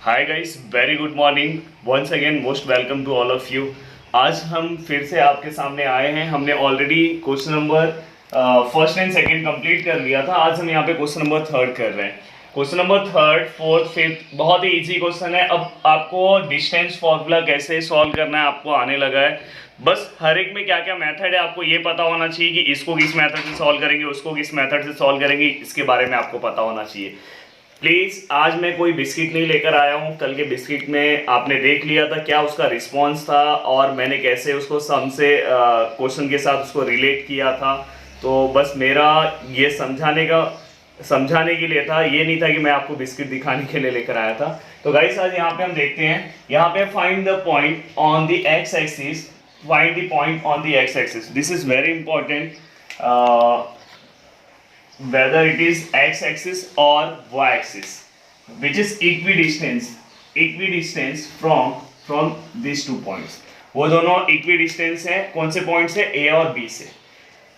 Hi guys, very good morning. Once again most welcome to all of you. आज हम फिर से आपके सामने आए हैं। हमने already question number first and second complete कर लिया था। आज हम यहाँ पे क्वेश्चन नंबर थर्ड कर रहे हैं। Question number third, fourth, fifth बहुत ही इजी क्वेश्चन है। अब आपको डिस्टेंस फॉर्मूला कैसे सॉल्व करना है आपको आने लगा है। बस हर एक में क्या क्या मेथड है आपको ये पता होना चाहिए कि इसको किस मेथड से सॉल्व करेंगे, उसको किस मेथड से सॉल्व करेंगे, इसके बारे में आपको पता होना चाहिए। प्लीज़, आज मैं कोई बिस्किट नहीं लेकर आया हूँ। कल के बिस्किट में आपने देख लिया था क्या उसका रिस्पॉन्स था और मैंने कैसे उसको सम से क्वेश्चन के साथ उसको रिलेट किया था। तो बस मेरा ये समझाने के लिए था, ये नहीं था कि मैं आपको बिस्किट दिखाने के लिए लेकर आया था। तो गाइस, आज यहाँ पे हम देखते हैं, यहाँ पे find the point on the x axis. Find the point on the x axis, this is very important, whether it is x axis or y axis, which is equidistant from these two points। वो दोनों equidistant है। कौन से point से? a और b से।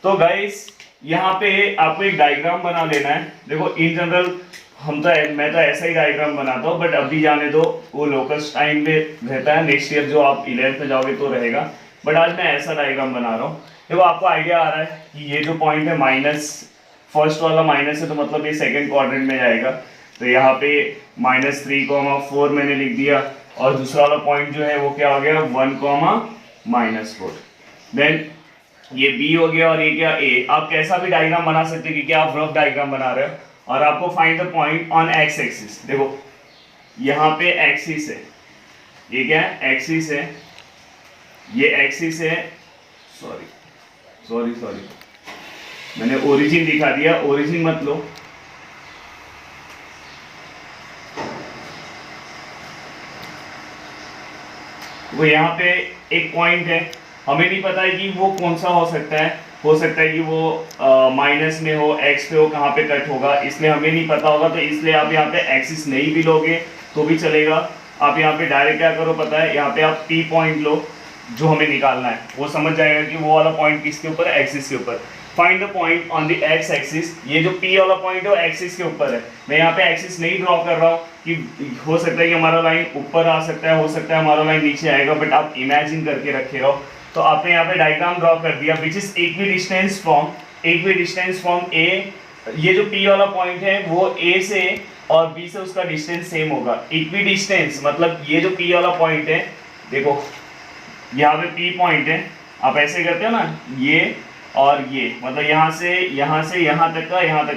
तो guys, यहाँ पे आपको एक डायग्राम बना लेना है। देखो, इन जनरल मैं तो ऐसा ही डायग्राम बनाता हूँ, बट अभी जाने दो, वो लोकस टाइम पे रहता है। नेक्स्ट ईयर जो आप 11th में जाओगे तो रहेगा, बट आज मैं ऐसा डायग्राम बना रहा हूँ। देखो, आपको आइडिया आ रहा है कि ये जो पॉइंट है माइनस, फर्स्ट वाला माइनस है तो मतलब ये सेकंड क्वाड्रेंट में जाएगा। तो यहाँ पे -3,4 मैंने लिख दिया, और दूसरा वाला पॉइंट जो है वो क्या हो गया? 1,-4। देन ये बी हो गया, और ये क्या? ए। आप कैसा भी डायग्राम बना सकते हो क्योंकि आप रफ डायग्राम बना रहे हो। और आपको find the point on x axis. देखो, यहाँ पे एक्सिस है, ये क्या है? एक्सिस है, ये एक्सिस है। सॉरी मैंने ओरिजिन दिखा दिया, ओरिजिन मत लो। वो यहाँ पे एक पॉइंट है, हमें नहीं पता है कि वो कौन सा हो सकता है। हो सकता है कि वो माइनस में हो, एक्स पे हो, कहाँ पे कट होगा, इसलिए हमें नहीं पता होगा। तो इसलिए आप यहाँ पे एक्सिस नहीं भी लोगे तो भी चलेगा। आप यहाँ पे डायरेक्ट क्या करो पता है, यहाँ पे आप पी पॉइंट लो जो हमें निकालना है। वो समझ जाएगा कि वो वाला पॉइंट किसके ऊपर है? एक्सिस के ऊपर। Find the point on the x axis. ये जो पी वाला पॉइंट है वो एक्सिस के ऊपर है। मैं यहाँ पे एक्सिस नहीं ड्रॉ कर रहा हूँ कि हो सकता है कि हमारा लाइन ऊपर आ सकता है, हो सकता है हमारा लाइन नीचे आएगा, बट आप इमेजिन करके रखे रहो। तो आपने यहाँ पे डायग्राम ड्रॉ कर दिया, विच इज इक्विडिस्टेंस फ्रॉम ए। ये जो पी वाला पॉइंट है वो ए से और बी से उसका डिस्टेंस सेम होगा। इक्विडिस्टेंस मतलब ये जो पी वाला पॉइंट है, देखो यहाँ पे पी पॉइंट है, आप ऐसे करते हो ना, ये और ये, मतलब यहाँ से यहाँ तक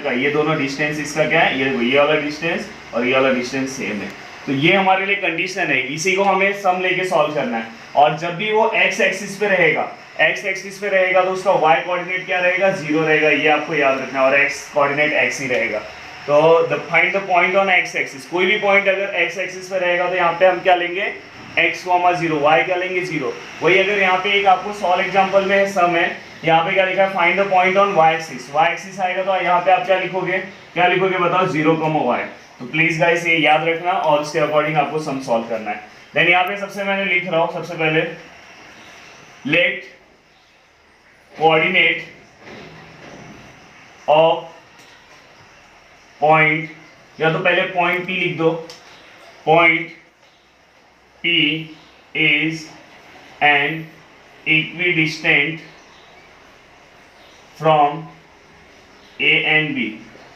का ये दोनों डिस्टेंस इसका क्या है? ये वाला डिस्टेंस और ये वाला डिस्टेंस सेम है। तो ये हमारे लिए कंडीशन है, इसी को हमें सम लेके सॉल्व करना है। और जब भी वो एक्स एक्सिस पे रहेगा तो उसका वाई कोऑर्डिनेट क्या रहेगा? 0 रहेगा, ये आपको याद रखना है। और एक्स कोऑर्डिनेट एक्स ही रहेगा। तो find the point on x axis. कोई भी पॉइंट अगर एक्स एक्सिस पे रहेगा तो यहाँ पे हम क्या लेंगे? x,0, y क्या लेंगे? 0। वही अगर यहाँ पे एक आपको सॉल्व एग्जांपल में सम है, यहाँ पे क्या लिखा है? Find the point on y axis आएगा तो यहाँ पे आप क्या लिखोगे बताओ? 0, y। तो प्लीज गाइस ये याद रखना और उसके अकॉर्डिंग आपको सम सॉल्व करना है। देन यहाँ पे सबसे मैंने लिख रहा हूँ, सबसे पहले लेट कोऑर्डिनेट ऑफ पॉइंट, या तो पहले पॉइंट P लिख दो। Point P is an equidistant from A and B।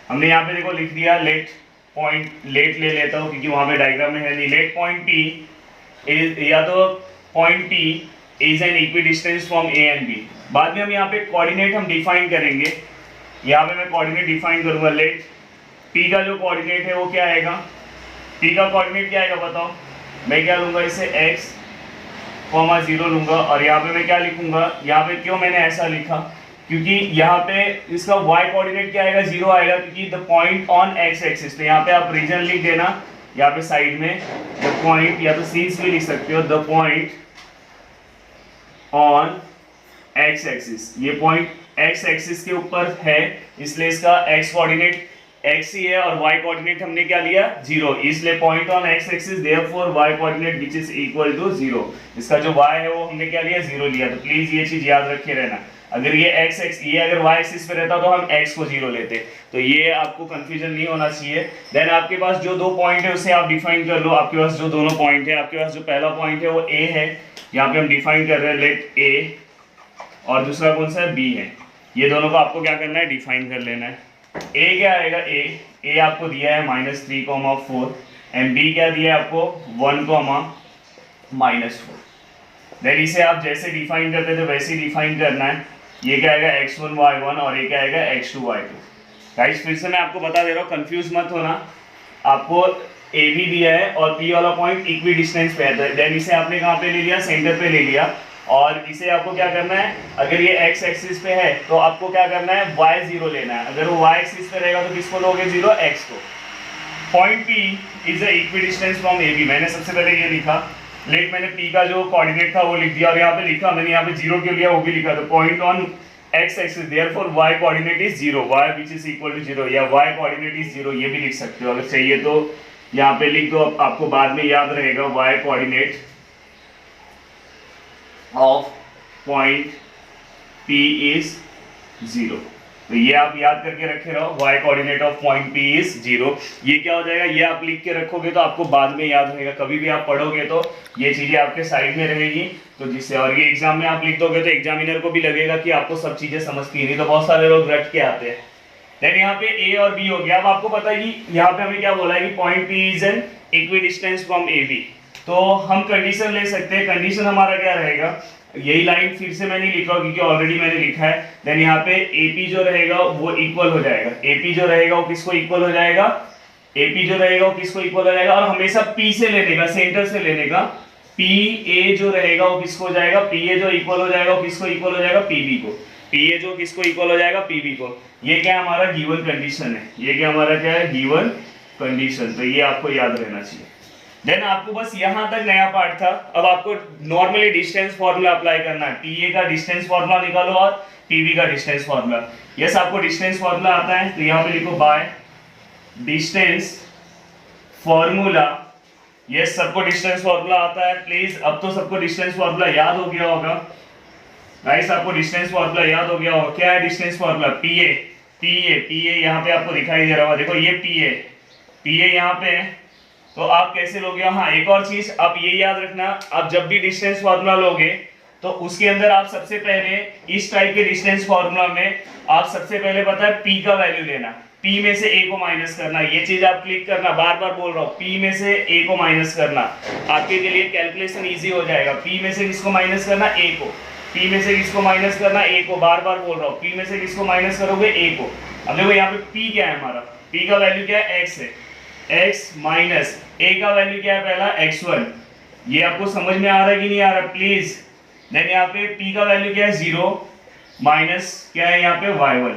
हमने यहाँ पे देखो लिख दिया लेट ले लेता हूँ क्योंकि वहाँ पे डायग्राम में है नहीं। लेट पॉइंट P is, या तो point P is an equidistant from A and B। बाद में हम यहाँ पे कोऑर्डिनेट हम डिफाइन करेंगे। यहाँ पे मैं कोऑर्डिनेट डिफाइन करूँगा। लेट P का जो कोऑर्डिनेट है वो क्या आएगा? P का कोऑर्डिनेट क्या आएगा बताओ? मैं क्या लूंगा? इसे x, 0 लूंगा। और यहाँ पे मैं क्या लिखूंगा? यहाँ पे क्यों मैंने ऐसा लिखा? क्योंकि यहाँ पे इसका y कोऑर्डिनेट क्या आएगा? 0 आएगा, क्योंकि the point on x axis. तो यहाँ पे आप रीजन लिख देना, यहाँ पे साइड में द पॉइंट, या तो सीन्स भी लिख सकते हो, the point on x axis. ये पॉइंट x एक्सिस के ऊपर है, इसलिए इसका x कोऑर्डिनेट x ही है और y कोऑर्डिनेट हमने क्या लिया? 0। इसलिए point on x axis, therefore y coordinate which is equal to 0। इसका जो y है वो हमने क्या लिया? 0 लिया। तो प्लीज ये चीज याद रखे रहना। अगर ये ये अगर वाई एक्सिस पे रहता तो हम x को 0 लेते। तो ये आपको कंफ्यूजन नहीं होना चाहिए। देन आपके पास जो दो पॉइंट है उसे आप डिफाइन कर लो। आपके पास जो दोनों पॉइंट है, आपके पास जो पहला पॉइंट है वो a है, यहाँ पे हम डिफाइन कर रहे हैं लेट a, और दूसरा कौन सा है b है। ये दोनों को आपको क्या करना है, डिफाइन कर लेना है। a क्या आएगा, a आपको दिया है -3,4 एंड b क्या दिया है आपको 1,-4। देन इसे आप जैसे डिफाइन करते थे वैसे ही डिफाइन करना है। ये क्या आएगा x1 y1 और ये क्या आएगा x2 y2। गाइस फिर से मैं आपको बता दे रहा हूँ, कंफ्यूज मत होना। आपको a भी दिया है और p वाला पॉइंट इक्वी डिस्टेंस पे है। देन इसे आपने कहाँ पे ले लिया, सेंटर पे ले लिया। और इसे आपको क्या करना है, अगर ये x एक्सिस पे है तो आपको क्या करना है, y0 लेना है। अगर वो y एक्सिस पे रहेगा तो किसको लोगे, 0 x को। Point p is a equi distance from ab। मैंने सबसे पहले ये लिखा, लेट मैंने p का जो कोऑर्डिनेट था वो लिख दिया, और यहाँ पे लिखा मैंने, यहाँ पे 0 क्यों लिया वो भी लिखा। तो point on x axis, therefore y coordinate is 0, y which is equal to 0, या y कोऑर्डिनेट इज 0, ये भी लिख सकते हो अगर चाहिए तो यहाँ पे लिख दो। आपको बाद में याद रहेगा y coordinate of point p is 0। तो ये आप याद करके रखे रहो, y coordinate of point p is 0। ये क्या हो जाएगा, ये आप लिख के रखोगे तो आपको बाद में याद रहेगा। कभी भी आप पढ़ोगे तो ये चीजें आपके साइड में रहेगी, तो जिससे, और ये एग्जाम में आप लिख दोगे तो एग्जामिनर को भी लगेगा कि आपको सब चीजें समझती नहीं, तो बहुत सारे लोग रट के आते हैं। देन यहाँ पे a और b हो गया। अब आपको पता है कि यहाँ पे हमें क्या बोला है कि point p is an equi distance from ab। तो हम कंडीशन ले सकते हैं। कंडीशन हमारा क्या रहेगा, यही लाइन फिर से मैं नहीं लिख रहा हूँ क्योंकि ऑलरेडी मैंने लिखा है। देन यहाँ पे AP जो रहेगा वो इक्वल हो जाएगा, AP जो रहेगा वो किसको इक्वल हो जाएगा, AP जो रहेगा वो किसको इक्वल हो जाएगा, और हमेशा P से लेने का, सेंटर से लेने का। PA जो रहेगा वो किसको हो जाएगा, PA जो इक्वल हो जाएगा वो किसको इक्वल हो जाएगा, PB को। PA जो किसको इक्वल हो जाएगा, PB को। ये क्या हमारा गिवन कंडीशन है, ये क्या हमारा क्या है, गिवन कंडीशन। तो ये आपको याद रहना चाहिए। देन आपको बस यहां तक नया पार्ट था। अब आपको नॉर्मली डिस्टेंस फॉर्मूला अप्लाई करना है। टीए का डिस्टेंस फॉर्मूला निकालो और पीबी का डिस्टेंस फॉर्मूला। यस आपको डिस्टेंस फॉर्मूला आता है, तो यहां पे लिखो बाय डिस्टेंस फॉर्मूला। यस सबको डिस्टेंस फॉर्मूला आता है प्लीज। अब तो सबको डिस्टेंस फॉर्मूला याद हो गया होगा गाइस, आपको डिस्टेंस फॉर्मूला याद हो गया होगा। क्या है डिस्टेंस फॉर्मूला, पीए। पीए यहाँ पे आपको दिखाई दे रहा होगा, देखो ये पीए यहाँ पे है। तो आप कैसे लोगे, हाँ एक और चीज आप ये याद रखना, आप जब भी डिस्टेंस फॉर्मूला लोगे तो उसके अंदर आप सबसे पहले इस टाइप के डिस्टेंस फॉर्मूला में आप सबसे पहले पता है p का वैल्यू लेना, p में से a को माइनस करना। ये चीज आप क्लिक करना, बार बार बोल रहा हूँ, p में से a को माइनस करना। आपके लिए कैलकुलेशन इजी हो जाएगा। p में से किसको माइनस करना, a को। p में से किसको माइनस करना, a को। बार बार बोल रहा हूँ, p में से किसको माइनस करोगे, a को। अब देखो यहाँ पे p क्या है हमारा, p का वैल्यू क्या है, x है। x माइनस a का वैल्यू क्या है पहला, x1। ये आपको समझ में आ रहा है कि नहीं आ रहा प्लीज। देन यहाँ पे p का वैल्यू क्या है 0 माइनस क्या है यहाँ पे y1।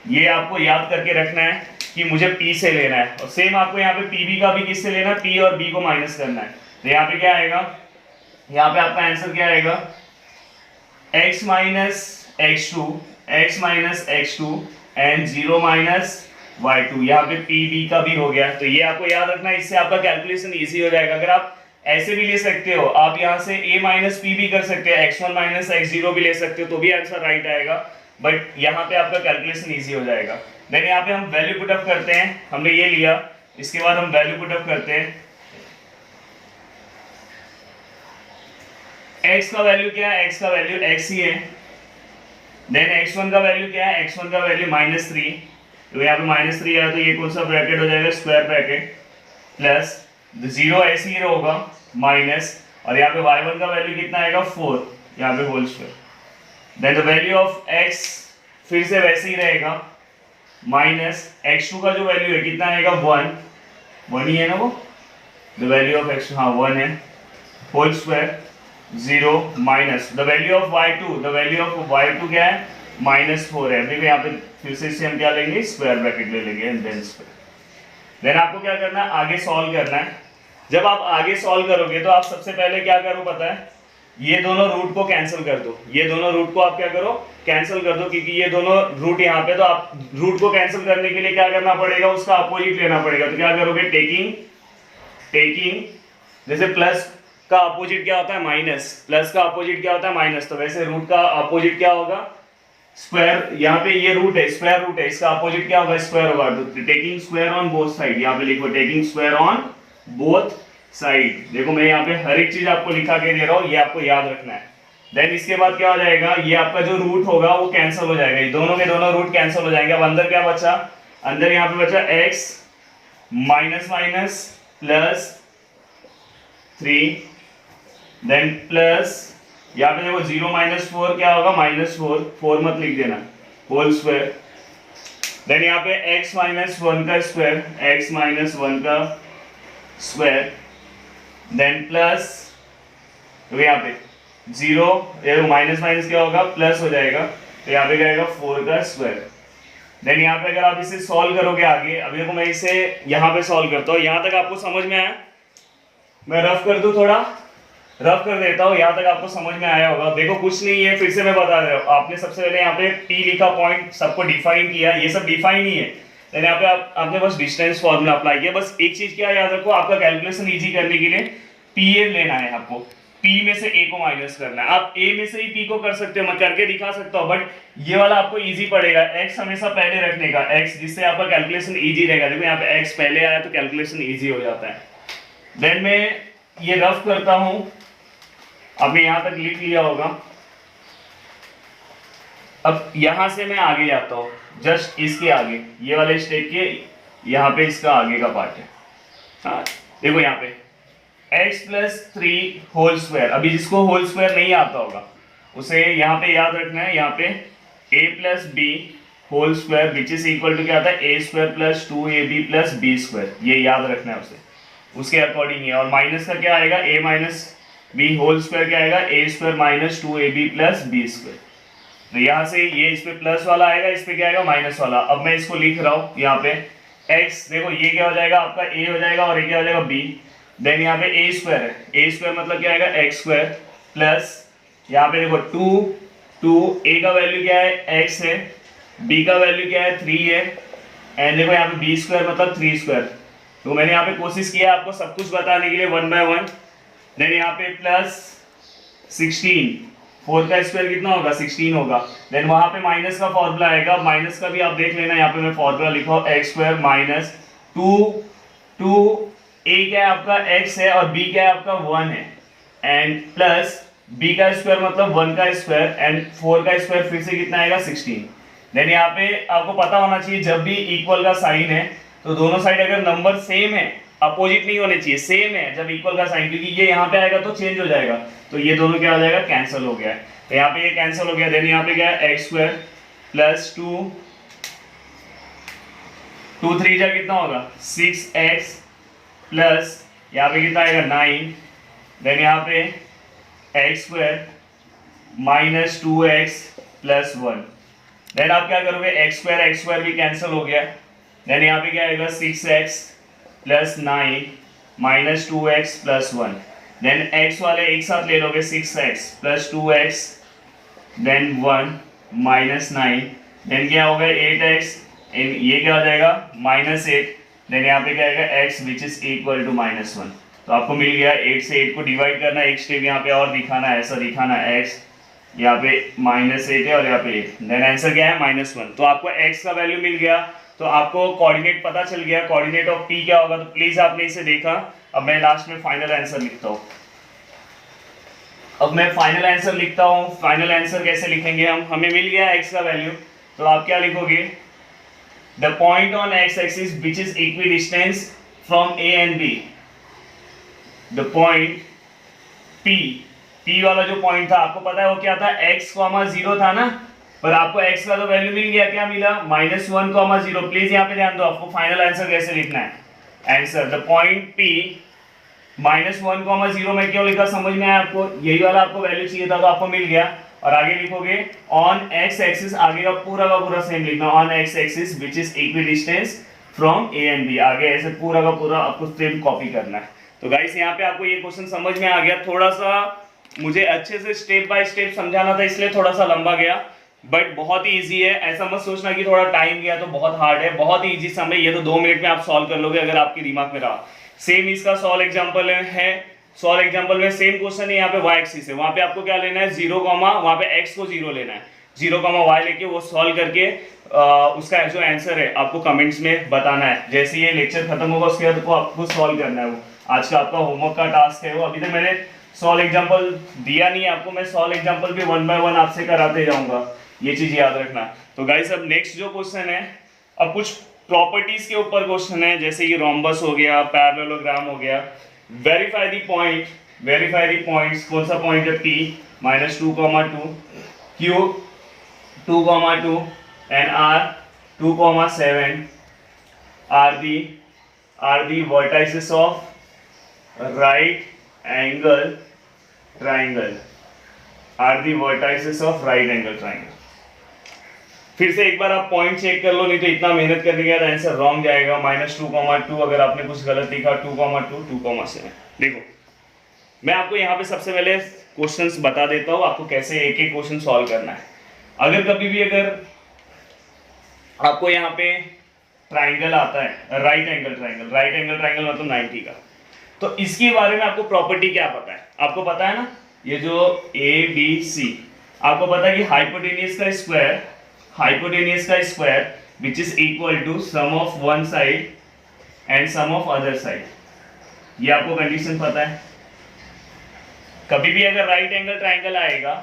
ये आपको याद करके रखना है कि मुझे p से लेना है। और सेम आपको यहाँ पे pb का भी किससे लेना है, p और b को माइनस करना है। तो यहाँ पे क्या आएगा, यहाँ पे आपका आंसर क्या आएगा, x minus x2 and 0 minus y2। यहाँ पे pb का भी हो गया। तो ये आपको याद रखना है, इससे आपका कैलकुलेशन इजी हो जाएगा। अगर आप ऐसे भी ले सकते हो, आप यहाँ से a माइनस पी भी कर सकते हो, x1 माइनस x0 भी ले सकते हो, तो भी आंसर राइट आएगा। बट यहाँ पे आपका कैलकुलेशन इजी हो जाएगा। देन यहाँ पे हम वैल्यू पुटअप करते हैं, हमने ये लिया, इसके बाद हम वैल्यू पुटअप करते हैं। x का वैल्यू क्या है, x का वैल्यू x ही है। देन x1 का वैल्यू क्या है, x1 का वैल्यू -3। तो यहाँ पे -3 आया तो ये कौन सा ब्रैकेट हो जाएगा, स्क्वायर ब्रैकेट, प्लस 0 ऐसे ही होगा माइनस, और यहाँ पे y1 का वैल्यू कितना आएगा 4, यहाँ पे whole square. Then the value of x फिर से वैसे ही रहेगा, माइनस x2 का जो वैल्यू है कितना आएगा 1 ही है ना वो, द वैल्यू ऑफ x2 हाँ 1 है, whole square 0 minus the value of y2, the value of y2 क्या है -4 है। अभी यहाँ पे फिर से हम क्या लेंगे, स्क्वायर ब्रैकेट ले लेंगे एंड देन स्क्वायर। देन आपको क्या करना है, आगे सॉल्व करना है। जब आप आगे सॉल्व करोगे तो आप सबसे पहले क्या करो पता है, ये दोनों रूट को कैंसिल कर दो। ये दोनों रूट को आप क्या करो, कैंसिल कर दो, क्योंकि ये दोनों रूट यहाँ पे, तो आप रूट को कैंसिल करने के लिए क्या करना पड़ेगा, उसका अपोजिट लेना पड़ेगा। तो क्या करोगे, टेकिंग जैसे प्लस का अपोजिट क्या होता है माइनस, प्लस का अपोजिट क्या होता है माइनस, तो वैसे रूट का अपोजिट क्या होगा, स्क्वायर, यहाँ पे ये रूट है, स्क्वायर रूट है, इसका अपोजिट क्या होगा, स्क्वायर होगा। तो taking square on both side, यहाँ पे लिखो taking square on both side. देखो मैं यहाँ पे हर एक चीज आपको लिखा के दे रहा हूँ, ये आपको याद रखना है। देन इसके बाद क्या हो जाएगा, ये आपका जो रूट होगा वो कैंसिल हो जाएगा, ये दोनों के दोनों रूट कैंसिल हो जाएंगे। अब अंदर क्या बचा, अंदर यहाँ पे बचा x minus minus plus 3, then plus यहाँ पे देखो 0 माइनस 4 क्या होगा, -4, 4 मत लिख देना, होल स्क्वायर। देन यहाँ पे x माइनस 1 का स्क्वायर, x माइनस 1 का स्क्वायर, देन प्लस यहाँ पे 0, ये माइनस माइनस क्या होगा, प्लस हो जाएगा, तो यहाँ पे क्या आएगा 4 का स्क्वायर। देन यहाँ पे अगर आप इसे सॉल्व करोगे आगे, अभी देखो मैं इसे यहाँ पे सॉल्व करता हूँ, यहाँ तक आपको समझ में आया, मैं रफ कर दूं, थोड़ा रफ कर देता हूँ, यहाँ तक आपको समझ में आया होगा। देखो कुछ नहीं है, फिर से मैं बता रहा हूँ, आपने सबसे पहले यहाँ पे p लिखा, पॉइंट सबको डिफाइन किया, ये सब डिफाइन ही है। देन यहाँ पे आपने बस डिस्टेंस फॉर्मूला अप्लाई किया। बस एक चीज क्या याद रखो, आपका कैलकुलेशन इजी करने के लिए पी लेना है, आपको p में से a को माइनस करना है। आप a में से ही p को कर सकते हो, मैं करके दिखा सकता हूँ, बट ये वाला आपको इजी पड़ेगा, x हमेशा पहले रखने का, x जिससे आपका कैलकुलेशन इजी रहेगा। देखो यहाँ पे x पहले आया तो कैलकुलेशन इजी हो जाता है। देन मैं ये रफ करता हूं, आपने यहां तक लिख लिया होगा। अब यहां से मैं आगे जाता हूं, जस्ट इसके आगे, ये वाले स्टेप के यहाँ पे इसका आगे का पार्ट है। हाँ देखो यहाँ पे x प्लस 3 होल स्क्वायर, अभी जिसको होल स्क्वायर नहीं आता होगा उसे यहाँ पे याद रखना है, यहाँ पे a plus B whole square which is equal to क्या आता है, a square plus 2ab plus b square, ये याद रखना है उसे, उसके अकॉर्डिंग है। और माइनस का क्या आएगा, a minus B whole square क्या आएगा, a square minus 2ab plus b square. तो यहाँ से ये इस पे प्लस वाला आएगा, इस पे क्या आएगा, माइनस वाला। अब मैं इसको लिख रहा हूँ यहाँ पे x, देखो ये क्या हो जाएगा आपका a हो जाएगा और ये क्या हो जाएगा b। देन यहाँ पे a स्क्वायर है, a स्क्वायर मतलब क्या आएगा, x स्क्वायर प्लस यहाँ पे देखो 2 a का वैल्यू क्या है, x है, b का वैल्यू क्या है, 3 है, एंड देखो यहाँ पे b स्क्वायर मतलब 3 स्क्वायर। तो मैंने यहाँ पे कोशिश किया आपको सब कुछ बताने के लिए 1 बाय 1। देन यहाँ पे प्लस 16, 4 का स्क्वायर कितना होगा, 16 होगा। देन वहां पे माइनस का फॉर्मूला आएगा, माइनस का भी आप देख लेना, यहाँ पे मैं फॉर्मूला लिखा हूँ x स्क्वायर माइनस 2 a क्या है आपका x है और b क्या है आपका 1 है, एंड प्लस b का स्क्वायर मतलब 1 का स्क्वायर एंड 4 का स्क्वायर फिर से कितना आएगा, 16। देन यहाँ पे आपको पता होना चाहिए जब भी इक्वल का साइन है तो दोनों साइड अगर नंबर सेम है, अपोजिट नहीं होने चाहिए, सेम है जब इक्वल का साइन, क्योंकि ये यहाँ पे आएगा तो चेंज हो जाएगा, तो ये दोनों क्या हो जाएगा, कैंसिल हो गया है। तो यहाँ पे ये कैंसिल हो गया। देन यहाँ पे क्या है, x स्क्वायर प्लस 2 3 जा कितना होगा, 6x प्लस यहाँ पे कितना आएगा, 9। देन यहाँ पे x square minus 2x plus 1। Then आप क्या करोगे, x स्क्वायर भी कैंसिल हो गया। देन यहाँ पे क्या आएगा, 6x plus 9 minus 2x plus 1। Then x वाले एक साथ ले लोगे, 6x plus 2x then 1 minus 9। Then क्या होगा, 8x, ये क्या हो जाएगा, माइनस 8। देन यहाँ पे क्या आएगा, x which is equal to minus 1। तो आपको मिल गया, 8 से 8 को डिवाइड करना, एक स्टेप यहाँ पे और दिखाना है, ऐसा दिखाना है, x यहाँ पे माइनस 8 है और यहाँ पे 8। देन आंसर क्या है, माइनस 1। तो आपको x का वैल्यू मिल गया, तो आपको कोऑर्डिनेट पता चल गया, कोऑर्डिनेट ऑफ p क्या होगा। तो प्लीज आपने इसे देखा। अब मैं लास्ट में फाइनल आंसर लिखता हूँ। अब मैं फाइनल आंसर लिखता हूँ। फाइनल आंसर कैसे लिखेंगे हम, हमें मिल गया x का वैल्यू, तो आप क्या लिखोगे, the point on x axis which is equidistance from a and b, the point p वाला जो पॉइंट था आपको पता है वो क्या था, x, 0 था ना, पर आपको x का तो वैल्यू मिल गया, क्या मिला, -1, 0। प्लीज यहाँ पे ध्यान दो, आपको फाइनल आंसर कैसे लिखना है। आंसर द पॉइंट p -1, 0 में क्यों लिखा, समझ में आया आपको, यही वाला आपको वैल्यू चाहिए था तो आपको मिल गया। और आगे लिखोगे ऑन x एक्सिस, आगे का पूरा सेम लिखना, on x axis which is equidistance from a and b, आगे ऐसे पूरा का पूरा आपको सेम कॉपी करना है। तो गाइस यहाँ पे आपको ये क्वेश्चन समझ में आ गया। थोड़ा सा मुझे अच्छे से स्टेप बाय स्टेप समझाना था, इसलिए थोड़ा सा लंबा गया, बट बहुत ही ईजी है। ऐसा मत सोचना कि थोड़ा टाइम गया तो बहुत हार्ड है, बहुत ही ईजी सम है, ये तो 2 मिनट में आप सॉल्व कर लोगे अगर आपके दिमाग में रहा। सेम इसका सॉल्व एग्जांपल है, सॉल्व एग्जांपल में सेम क्वेश्चन है, यहाँ पे y एक्सिस है, वहां पे आपको क्या लेना है, 0, वहां पे x को 0 लेना है। 0, y लेके वो सॉल्व करके उसका जो आंसर है आपको कमेंट्स में बताना है। जैसे ये लेक्चर खत्म होगा उसके बाद आपको सॉल्व करना है। वो आज का आपका होमवर्क का टास्क है। वो अभी तक मैंने सॉल्व एग्जाम्पल दिया नहीं है आपको, मैं सॉल्व एग्जाम्पल भी 1 बाय 1 आपसे कराते जाऊंगा, ये चीज याद रखना। तो गाइस अब नेक्स्ट जो क्वेश्चन है, अब कुछ प्रॉपर्टीज के ऊपर क्वेश्चन है, जैसे कि रोम्बस हो गया, पैरेललोग्राम हो गया। Verify the point, verify the points. कौन सा पॉइंट है? P -2, 2, Q 2, 2 and R 2, 7 are the vertices of right angle triangle, are the vertices of right angle triangle। फिर से एक बार आप पॉइंट चेक कर लो, नहीं तो इतना मेहनत करने के बाद आंसर रॉन्ग जाएगा। -2, 2 अगर आपने कुछ गलत लिखा, 2, 2, 7। देखो मैं आपको यहाँ पे सबसे पहले क्वेश्चंस बता देता हूँ आपको कैसे एक एक क्वेश्चन सॉल्व करना है। अगर कभी भी अगर आपको यहाँ पे ट्राइंगल आता है, right angle triangle, right angle triangle मतलब 90 का, तो इसके बारे में आपको प्रॉपर्टी क्या पता है? आपको पता है ना, ये जो ABC, आपको पता है कि हाइपोटेनियस का स्क्वायर, हाइपोटेनियस का square which is equal to sum of one side and sum of other side. ये आपको कंडीशन पता है। कभी भी अगर राइट एंगल ट्राइंगल आएगा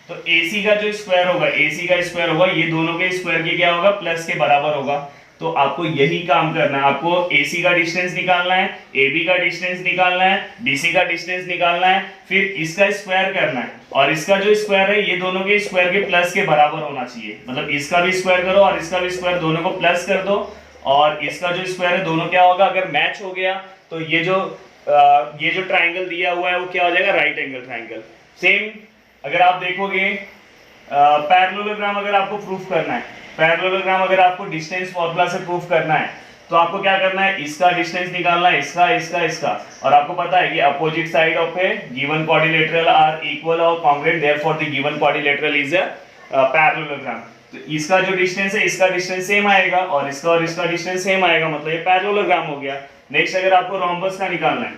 तो AC का जो स्क्वायर होगा, AC का स्क्वायर होगा, ये दोनों के स्क्वायर के क्या होगा? प्लस के बराबर होगा। तो आपको यही काम करना है, आपको AC का डिस्टेंस निकालना है, AB का डिस्टेंस निकालना है, BC का डिस्टेंस निकालना है, फिर इसका स्क्वायर करना है, और इसका जो स्क्वायर है ये दोनों के स्क्वायर के प्लस के बराबर होना चाहिए। मतलब इसका भी स्क्वायर करो और इसका भी स्क्वायर, दोनों को प्लस कर दो, और इसका जो स्क्वायर है दोनों क्या होगा? अगर मैच हो गया तो ये जो ट्राइंगल दिया हुआ है वो क्या हो जाएगा? Right angle triangle. सेम अगर आप देखोगे पैरेललोग्राम अगर आपको प्रूफ करना है, पैरेललोग्राम अगर आपको डिस्टेंस फॉर्मूला से प्रूफ करना है, तो आपको क्या करना है? इसका डिस्टेंस निकालना है, इसका, और आपको पता है कि opposite side of a given quadrilateral are equal और congruent, therefore the given quadrilateral is a parallelogram. तो इसका जो डिस्टेंस है, इसका डिस्टेंस सेम आएगा और इसका डिस्टेंस सेम आएगा, मतलब ये पैरेललोग्राम हो गया। नेक्स्ट अगर आपको रोम्बस का निकालना है,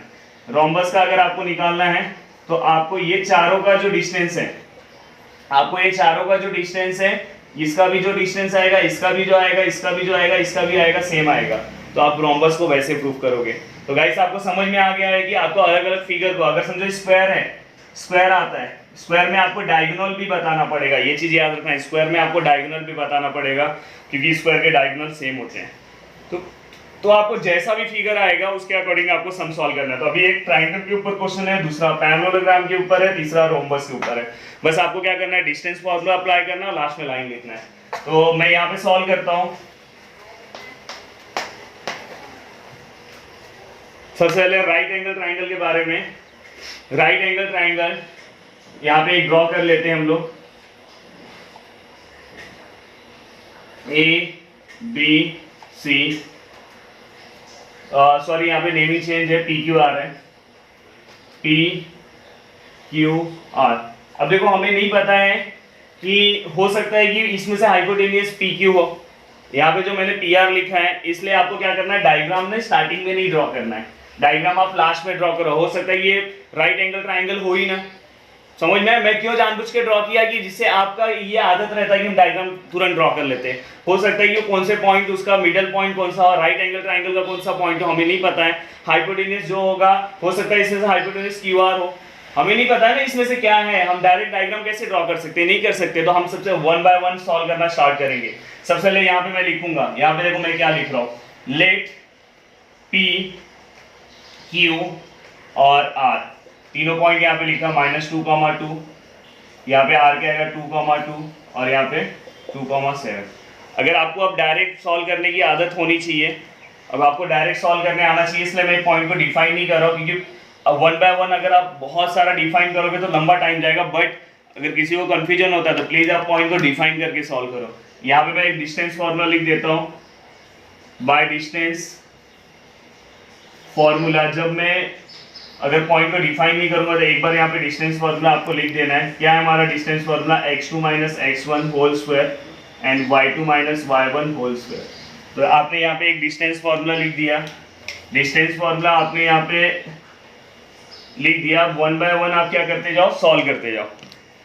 रोम्बस का अगर आपको निकालना है तो आपको ये चारों का जो डिस्टेंस है, आपको ये चारों का जो डिस्टेंस है, इसका भी जो डिस्टेंस आएगा, इसका भी जो आएगा, इसका भी जो आएगा, इसका भी आएगा, सेम आएगा। तो आप रोम्बस को वैसे प्रूफ करोगे। तो गाइस आपको समझ में आ गया है कि आपको अलग अलग फिगर को, अगर समझो स्क्वायर है, स्क्वायर आता है, स्क्वायर में आपको डायगोनल भी बताना पड़ेगा, ये चीज याद रखना है। स्क्वायर में आपको डायगोनल भी बताना पड़ेगा क्योंकि स्क्वायर के डायगोनल सेम होते हैं। तो आपको जैसा भी फिगर आएगा उसके अकॉर्डिंग आपको सम सॉल्व करना है। तो अभी एक ट्राइंगल के ऊपर क्वेश्चन है, दूसरा पैरेललोग्राम के ऊपर है, तीसरा रोम्बस के ऊपर है। बस आपको क्या करना है? डिस्टेंस फॉर्मूला अप्लाई करना है, लास्ट में लाइन लिखना है। तो मैं यहाँ पे सॉल्व करता हूँ। सबसे पहले राइट एंगल ट्राइंगल के बारे में। राइट एंगल ट्राइंगल यहाँ पे एक ड्रॉ कर लेते हैं हम लोग, ABC, सॉरी यहाँ पे नेमिंग चेंज है, PQR है, PQR। अब देखो हमें नहीं पता है कि हो सकता है कि इसमें से हाइपोटेनियस PQ हो। यहाँ पे जो मैंने PR लिखा है, इसलिए आपको क्या करना है? डायग्राम में स्टार्टिंग में नहीं ड्रॉ करना है, डायग्राम आप लास्ट में ड्रॉ करो। हो सकता है ये राइट एंगल ट्राइंगल हो ही ना, समझ में? मैं क्यों जानबूझ के ड्रॉ किया कि जिससे आपका ये आदत रहता है कि हम डायग्राम तुरंत ड्रॉ कर लेते हैं। हो सकता है कि कौन से पॉइंट, उसका मिडल पॉइंट कौन सा, राइट एंगल ट्राइंगल का कौन सा पॉइंट हो, हमें नहीं पता है। हाइपोटेनियस जो होगा, हो सकता है इसमें से हाइपोटेनियस QR हो, हमें नहीं पता है ना इसमें से क्या है। हम डायरेक्ट डायग्राम कैसे ड्रॉ कर सकते हैं? नहीं कर सकते। तो हम सबसे 1 बाय 1 सॉल्व करना स्टार्ट करेंगे। सबसे पहले यहाँ पे मैं लिखूंगा, यहाँ पे देखो मैं क्या लिख रहा हूँ, लेट P, Q और R, तीनों पॉइंट यहाँ पे लिखा, -2, 2, यहाँ पे R क्या आएगा? 2, 2 और यहाँ पे 2, 7। अगर आपको अब डायरेक्ट सॉल्व करने की आदत होनी चाहिए, अब आपको डायरेक्ट सॉल्व करने आना चाहिए, इसलिए मैं पॉइंट को डिफाइन नहीं कर रहा हूँ, क्योंकि 1 बाय 1 अगर आप बहुत सारा डिफाइन करोगे तो लंबा टाइम जाएगा। बट अगर किसी को कंफ्यूजन होता है तो प्लीज आप पॉइंट को डिफाइन करके सॉल्व करो। यहाँ पे मैं एक डिस्टेंस फॉर्मूला लिख देता हूँ, बाय डिस्टेंस फॉर्मूला। जब मैं अगर पॉइंट को डिफाइन नहीं करूंगा तो एक बार यहाँ पे डिस्टेंस फॉर्मूला आपको लिख देना है। क्या है हमारा distance formula? x2 - x1 whole square and y2 - y1 whole square. तो आपने यहाँ पे एक डिस्टेंस फॉर्मूला लिख दिया, डिस्टेंस फॉर्मूला आपने यहाँ पे लिख दिया। 1 बाय 1 आप क्या करते जाओ? सॉल्व करते जाओ।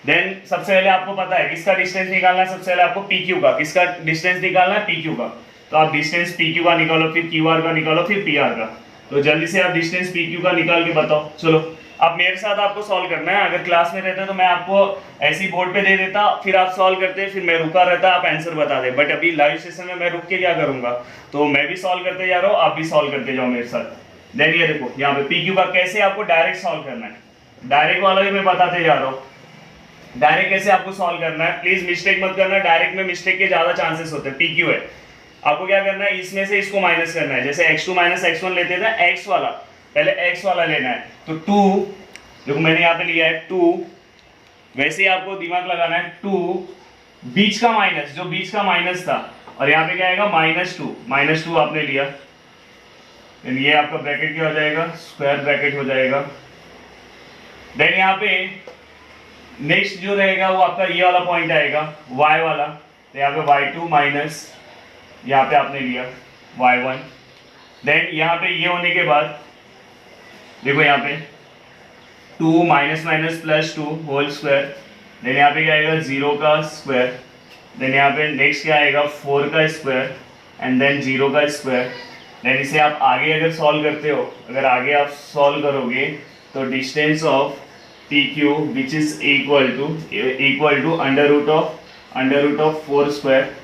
देन सबसे पहले आपको पता है किसका डिस्टेंस निकालना है, सबसे पहले आपको पी क्यू का, किसका डिस्टेंस निकालना है, पी क्यू का। तो आप डिस्टेंस पी क्यू का निकालो, फिर क्यू आर का निकालो, फिर पी आर का। तो जल्दी से आप डिस्टेंस पी क्यू का निकाल के बताओ। चलो अब मेरे साथ आपको सॉल्व करना है। अगर क्लास में रहते तो मैं आपको ऐसी बोर्ड पे दे देता, फिर आप सॉल्व करते, फिर मैं रुका रहता, आप आंसर बता दे। बट अभी लाइव सेशन में मैं रुक के क्या करूंगा, तो मैं भी सॉल्व करते जा रहा हूँ, आप भी सॉल्व करते जाओ मेरे साथ। देन ये देखो यहाँ पे पी क्यू का कैसे आपको डायरेक्ट सॉल्व करना है, डायरेक्ट वाला भी मैं बताते जा रहा हूँ। डायरेक्ट कैसे आपको सॉल्व करना है, प्लीज मिस्टेक मत करना, डायरेक्ट में मिस्टेक के ज्यादा चांसेस होते हैं। पीक्यू है, आपको क्या करना है, इसमें से इसको माइनस करना है। जैसे x2 माइनस x1 लेते थे, x वाला पहले x वाला लेना है। तो 2 देखो मैंने यहाँ पे लिया है 2, वैसे ही आपको दिमाग लगाना है 2 बीच का माइनस, जो बीच का माइनस था, और यहाँ पे क्या आएगा -2 आपने लिया। ये आपका ब्रैकेट क्या हो जाएगा, स्क्वायर ब्रैकेट हो जाएगा। देन यहाँ पे नेक्स्ट जो रहेगा वो आपका ये वाला पॉइंट आएगा y वाला, तो यहाँ पे y2 माइनस यहाँ पे आपने लिया y1। देन यहाँ पे ये होने के बाद देखो यहाँ पे 2 minus minus plus 2 whole square. Then यहाँ पे क्या आएगा 0 का स्क्वायर। देन यहाँ पे नेक्स्ट क्या आएगा 4 का स्क्वायर एंड देन 0 का स्क्वायर। देन इसे आप आगे अगर सॉल्व करते हो, अगर आगे आप सॉल्व करोगे तो distance of P Q which is equal to under root of 4 square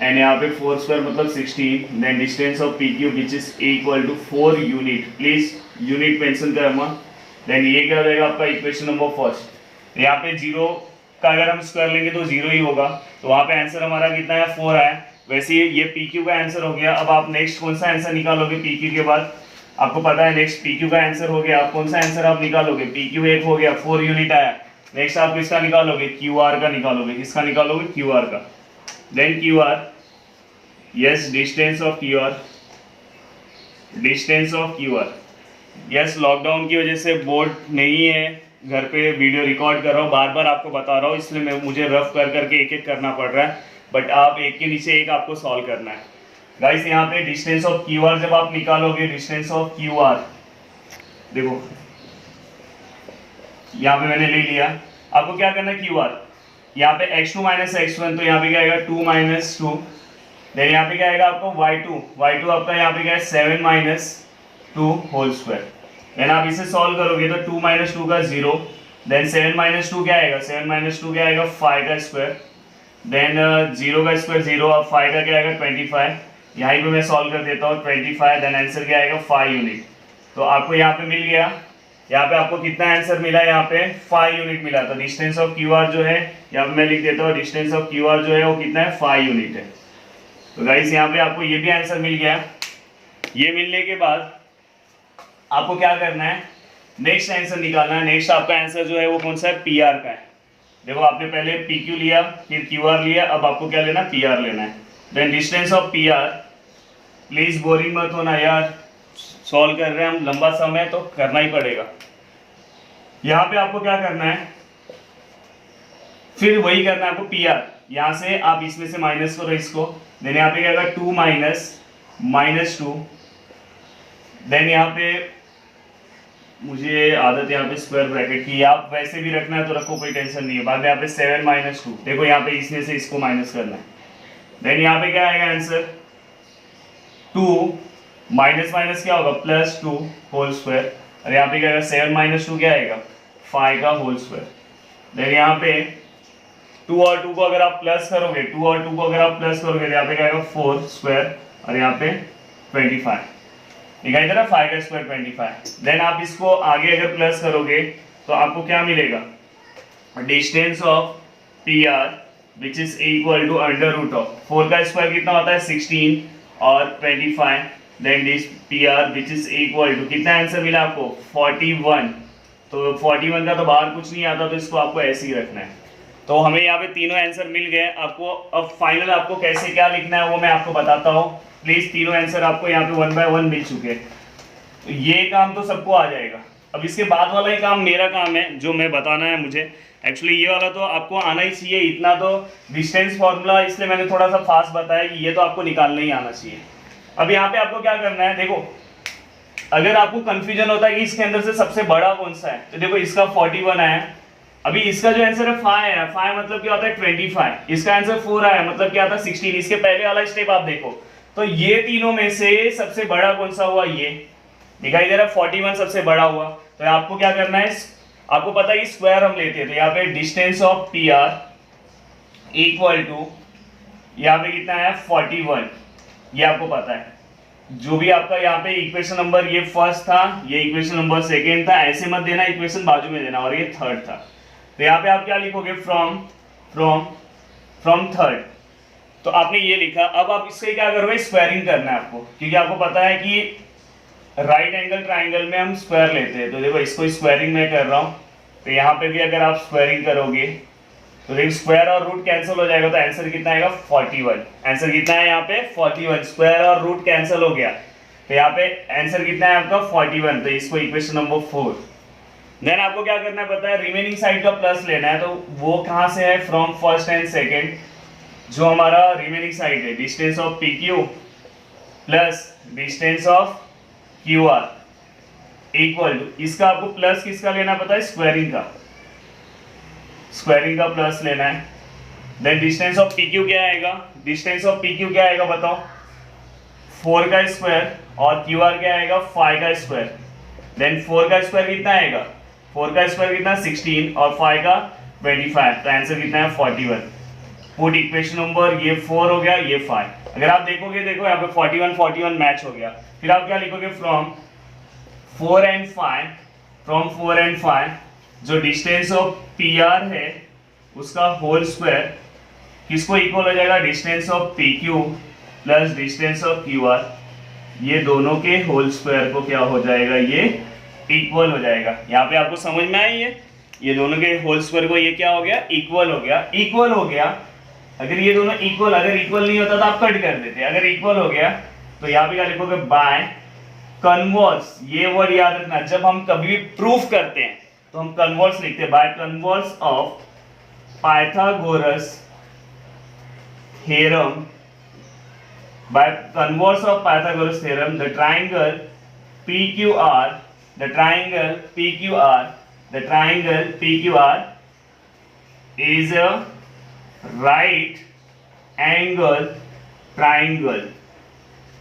and यहाँ पे 4 स्क्वायर मतलब 16। Then distance of P Q which is equal to 4 unit, please unit mention करना। देन ये क्या हो जाएगा आपका इक्वेशन नंबर फर्स्ट। यहाँ पे 0 का अगर हम स्क्वायर लेंगे तो 0 ही होगा, तो वहाँ पे आंसर हमारा कितना है 4 आया। वैसे ये पी क्यू का आंसर हो गया। अब आप नेक्स्ट कौन सा आंसर निकालोगे पी क्यू के बाद, आपको पता है नेक्स्ट पी क्यू का आंसर हो गया। आप कौन सा आंसर आप निकालोगे, पी क्यू एक हो गया 4 यूनिट आया। नेक्स्ट आप किसका निकालोगे, क्यू आर का निकालोगे। किसका निकालोगे, क्यू आर का। Then Q R, yes distance of Q R, distance of Q R. Yes lockdown की वजह से बोर्ड नहीं है, घर पे वीडियो रिकॉर्ड कर रहा हूँ, बार बार आपको बता रहा हूँ, इसलिए मुझे रफ कर करके एक एक करना पड़ रहा है। बट आप एक के नीचे एक आपको सॉल्व करना है गाइस। यहाँ पे डिस्टेंस ऑफ क्यू आर जब आप निकालोगे, डिस्टेंस ऑफ क्यू आर देखो यहाँ पे मैंने ले लिया। आपको क्या करना है, क्यू आर यहाँ पे x2 माइनस x1, तो यहाँ पे क्या आएगा 2 माइनस 2। देन यहाँ पे क्या आएगा आपको y2 आपका यहाँ पे क्या है 7 माइनस 2 होल स्क्वायर। देन आप इसे सॉल्व करोगे तो 2 माइनस 2 का 0। देन 7 माइनस 2 क्या आएगा, 7 माइनस 2 क्या आएगा 5 का स्क्वायर। देन 0 का स्क्वायर 0, अब 5 का क्या आएगा 25। यहाँ पे मैं सॉल्व कर देता हूँ 25। देन आंसर क्या आएगा 5 यूनिट। तो आपको यहाँ पे मिल गया, यहाँ पे आपको कितना आंसर मिला, यहाँ पे 5 यूनिट मिला। तो डिस्टेंस ऑफ क्यू आर जो है, यहाँ पे मैं लिख देता हूँ डिस्टेंस ऑफ क्यू आर जो है वो कितना है 5 यूनिट है। तो गाइस यहाँ पे आपको ये भी आंसर मिल गया। ये मिलने के बाद आपको क्या करना है, नेक्स्ट आंसर निकालना है। नेक्स्ट आपका आंसर जो है वो कौन सा है, पी आर का है। देखो आपने पहले पी क्यू लिया, फिर क्यू आर लिया, अब आपको क्या लेना, पी आर लेना है। Then distance of P R, please boring मत होना यार, सॉल्व कर रहे हैं हम, लंबा समय तो करना ही पड़ेगा। यहाँ पे आपको क्या करना है, फिर वही करना है आपको पी आर। यहाँ से आप इसमें से माइनस करो इसको। देन यहाँ पे क्या होगा 2 माइनस 2। देन यहाँ पे मुझे आदत यहाँ पे स्क्वायर ब्रैकेट की, आप वैसे भी रखना है तो रखो, कोई टेंशन नहीं है। बाद में यहाँ पे 7 माइनस 2, देखो यहाँ पे इसमें से इसको माइनस करना है। देन यहाँ पे क्या आएगा आंसर 2 माइनस माइनस क्या होगा प्लस 2 होल स्क्वायर। और यहाँ पे क्या आएगा 7 माइनस 2 क्या आएगा 5 का होल स्क्वायर। देन यहाँ पे 2 और 2 को अगर आप प्लस करोगे, 2 और 2 को अगर आप प्लस करोगे तो यहाँ पे क्या आएगा 4 स्क्वायर और यहाँ पे 25 दिखाई दे रहा है, 5 का स्क्वायर 25। देन आप इसको आगे अगर प्लस करोगे तो आपको क्या मिलेगा, distance of P R which is equal to under root of 4 का स्क्वायर कितना होता है 16 और 25। Then this P R which is equal to कितना आंसर मिला आपको 41। तो 41 का तो बाहर कुछ नहीं आता, तो इसको आपको ऐसे ही रखना है। तो हमें यहाँ पे तीनों आंसर मिल गए। आपको अब फाइनल आपको कैसे क्या लिखना है वो मैं आपको बताता हूँ। प्लीज तीनों आंसर आपको यहाँ पे 1 बाय 1 मिल चुके हैं। तो ये काम तो सबको आ जाएगा। अब इसके बाद वाला ही काम मेरा काम है जो मैं बताना है मुझे। एक्चुअली ये वाला तो आपको आना ही चाहिए, इतना तो डिस्टेंस फॉर्मूला इसलिए मैंने थोड़ा सा फास्ट बताया कि ये तो आपको निकालना ही आना चाहिए। अब यहाँ पे आपको क्या करना है, देखो अगर आपको कंफ्यूजन होता है कि इसके अंदर से सबसे बड़ा कौन सा है, तो देखो इसका 41 आया, अभी इसका जो आंसर है 5 है, 5 मतलब क्या होता है 25, इसका आंसर 4 आया मतलब क्या था 16। इसके पहले वाला स्टेप आप देखो, तो ये तीनों में से सबसे बड़ा कौन सा हुआ, ये दिखाई दे रहा है 41 सबसे बड़ा हुआ। तो आपको क्या करना है, आपको पता है कि स्क्वायर हम लेते हैं, तो यहाँ पे distance of P R equal to यहाँ पे कितना है 41, ये आपको पता है। जो भी आपका यहाँ पे इक्वेशन नंबर ये फर्स्ट था, ये इक्वेशन नंबर सेकेंड था, ऐसे मत देना, इक्वेशन बाजू में देना, और ये थर्ड था। तो यहाँ पे आप क्या लिखोगे, फ्रॉम थर्ड, तो आपने ये लिखा। अब आप इससे क्या करोगे, स्क्वायरिंग करना है आपको, क्योंकि आपको पता है कि राइट एंगल ट्राइंगल में हम स्क्वायर लेते हैं। तो देखो इसको स्क्वायरिंग में कर रहा हूँ, तो यहाँ पे भी अगर आप स्क्वायरिंग करोगे तो देखो स्क्वायर और रूट कैंसिल हो जाएगा, तो आंसर कितना आएगा 41। आंसर कितना है यहाँ पे 41, स्क्वायर और रूट कैंसिल हो गया, तो यहाँ पे आंसर कितना है आपका 41। तो इसको इक्वेशन नंबर 4। देन आपको क्या करना है पता है, रिमेनिंग साइड का प्लस लेना है। तो वो कहाँ से है, फ्रॉम फर्स्ट एंड सेकेंड, जो हमारा रिमेनिंग साइड है, distance of P Q plus distance of Q R equal to, इसका आपको प्लस किसका लेना पता है, स्क्वायरिंग का, स्क्वायरिंग का प्लस लेना है। Then distance of P Q क्या आएगा, डिस्टेंस ऑफ पी क्यू क्या आएगा बताओ, 4 का स्क्वायर, और क्यू आर क्या आएगा 5 का स्क्वायर। देन 4 का स्क्वायर कितना आएगा, 4 का स्क्वायर कितना 16, और 5 का 25, तो आंसर कितना है 41। पुट इक्वेशन नंबर, ये 4 हो गया, ये 5। अगर आप देखोगे, देखो यहाँ पे 41 मैच हो गया। फिर आप क्या लिखोगे, फ्रॉम 4 एंड 5, जो डिस्टेंस ऑफ पी आर है उसका होल स्क्वायर किसको इक्वल हो जाएगा, distance of P Q plus distance of Q are, ये दोनों के होल स्क्वायर को क्या हो जाएगा, ये इक्वल हो जाएगा। यहाँ पे आपको समझ में आई है, ये दोनों के होल स्क्वायर को ये क्या हो गया, इक्वल हो गया, इक्वल हो गया। अगर ये दोनों इक्वल, अगर इक्वल नहीं होता तो आप कट कर देते, अगर इक्वल हो गया तो यहाँ पे क्या लिखोगे, बाय कन्वर्स। ये वर्ड याद रखना, जब हम कभी भी प्रूफ करते हैं तो हम कन्वर्स लिखते हैं, by converse of Pythagoras theorem, by converse of Pythagoras theorem the triangle PQR, the triangle PQR is a right angle triangle।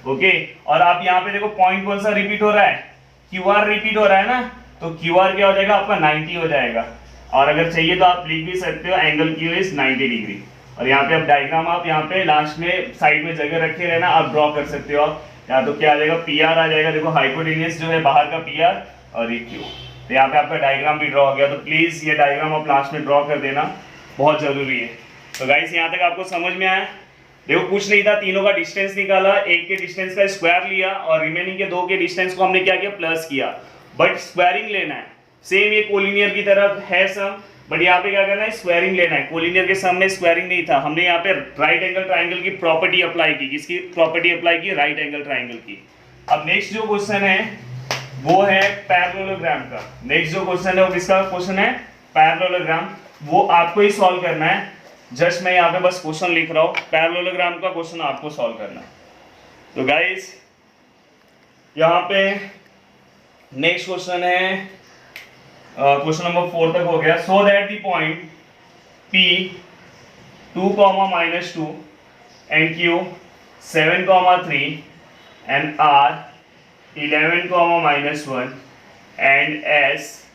Okay, और आप यहाँ पे देखो पॉइंट कौन सा रिपीट हो रहा है, QR रिपीट हो रहा है ना, तो QR क्या हो जाएगा आपका 90 हो जाएगा। और अगर चाहिए तो आप लिख भी सकते हो एंगल Q इज 90 डिग्री। और यहाँ पे अब डायग्राम आप यहाँ पे लास्ट में साइड में जगह रखे रहना, आप ड्रॉ कर सकते हो। या तो क्या आ जाएगा, PR आ जाएगा, देखो हाइपोटेन्यूज जो है बाहर का PR और ये Q। तो यहाँ पे आपका डायग्राम भी ड्रॉ हो गया, तो प्लीज ये डायग्राम आप लास्ट में ड्रॉ कर देना, बहुत जरूरी है। तो गाइस यहाँ तक आपको समझ में आया, देखो कुछ नहीं था, तीनों का डिस्टेंस निकाला, एक के डिस्टेंस का स्क्वायर लिया और रिमेनिंग के 2 के डिस्टेंस को हमने क्या किया, प्लस किया। बट स्क्वायरिंग लेना है, सेम ये कोलिनियर की तरफ है सम, बट यहाँ पे क्या करना है, स्क्वायरिंग लेना है। कोलिनियर के सम में स्क्वायरिंग नहीं था, हमने यहाँ पे राइट एंगल ट्राइंगल की प्रॉपर्टी अप्लाई की। किसकी प्रॉपर्टी अप्लाई की, राइट एंगल ट्राइंगल की। अब नेक्स्ट जो क्वेश्चन है वो है पैरेललोग्राम का। नेक्स्ट जो क्वेश्चन है वो किसका क्वेश्चन है, पैरेललोग्राम। वो आपको ही सॉल्व करना है, जस्ट मैं यहाँ पे बस क्वेश्चन लिख रहा हूँ, पैरेललोग्राम का क्वेश्चन आपको सॉल्व करना है। तो गाइस यहाँ पे नेक्स्ट क्वेश्चन है, क्वेश्चन नंबर 4 तक हो गया। So that the point P 2, -2 and Q 7, 3 and R 11, -1 and S